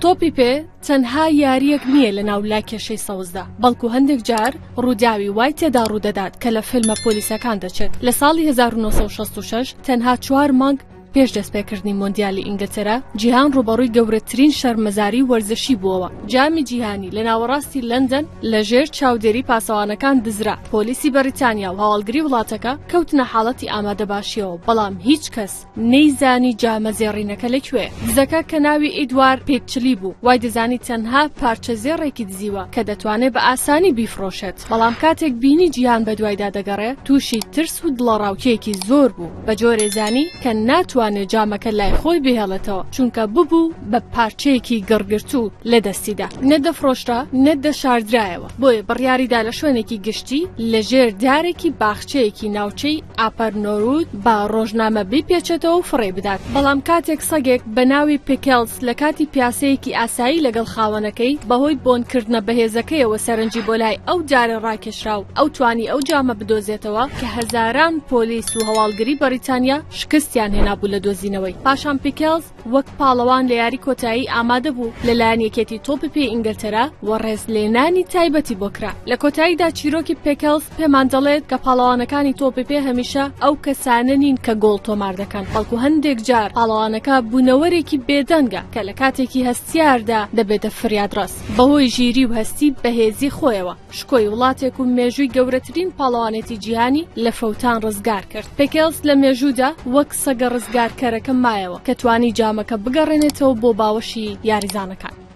تۆپی پێ تەنها یاریەک نییە لە ناو لای کێشەی سەوزدا، بەڵکو هەندێک جار ڕووداوی وای تێدا ڕوودەدات کە لە فیلمە پۆلیسەکان دەچێت. لە ساڵی 1966 تەنها 4 مانگ پێش دەستپێکردنی مۆندیالی ئینگلتەرا جیهان ڕوبەڕووی گەورەترین شەرمەزاری وەرزشی بووەوە. جامی جیهانی لە ناوەڕاستی لەندەن لەژێر چاودێری پاسەوانەکان دزرا. پۆلیسی بەریتانیا و هەواڵگری وڵاتەکە کەوتنە حاڵەتی ئامادەباشیەوە، بەڵام هیچ کەس نەیزانی جامەزێڕینەکە لەکوێ. دزەکە کە ناوی ئیدوارد پێتچلی بوو، وای دەزانی تەنها پارچە زێڕێکی دزیوە کە دەتوانێت بە ئاسانی بیفرۆشێت. بەڵام کاتێک بینی جیهان بە دوایدا دەگەڕێت، تووشی ترس و دڵەڕاوکێکی زۆر بوو، بە جۆرێ زانی کە ناتوانێت جامەکە لای خۆی بهێڵێتەوە، چونکە ببوو بە پارچەیەکی گڕگرتوو لە دەستیدا، نەت دەفرۆشرا نەت دەشاردرایەوە. بۆیە بڕیاریدا لە شوێنێکی گشتی لەژێر دارێکی باخچەیەکی ناوچەی ئاپەرنۆرود با ڕۆژنامە بیپێچێتەوە و فڕێ بدات. بەڵام کاتێک سەگێک بە ناوی پیکلز لە کاتی پیاسەیەکی ئاسایی لەگەڵ خاوەنەکەی بەهۆی بۆنکردنە بەهێزەکەیەوە سەرنجی بۆ لای ئەو دارە ڕاکێشراو، ئەو توانی ئەو جامە بدۆزێتەوە کە هەزاران پۆلیس و هەواڵگری بەریتانیا شکستیان هێنابوو لە دۆزینەوەی. پاشان پیکلز وەک پاڵەوان لە یاری کۆتایی ئامادە بوو لەلایەن یەکێتی تۆپی پێ ئینگلتەرا و ڕێزلێنانی تایبەتی بۆ کرا. لە کۆتاییدا چیرۆکی پیکلز پێمان دەڵێت کە پاڵەوانەکانی تۆپی پێ هەمیشە ئەو کەسانە نین کە گۆڵ تۆمار دەکەن، بەڵکو هەندێک جار پاڵەوانەکە بوونەوەرێکی بێدەنگە کە لە کاتێکی هەستیاردا دەبێتە فریادڕاست. بەهۆی ژیری و هەستی بەهێزی خۆیەوە شکۆی وڵاتێک و مێژووی گەورەترین پاڵەوانێتی جیهانی لە فەوتان ڕزگار کرد. پیکلز لە مێژوودا وەک سەگە ڕزگارکەرەکە مایەوە کە توانی جامەکە بگەڕێنێتەوە بۆ باوەشی یاریزانەکان.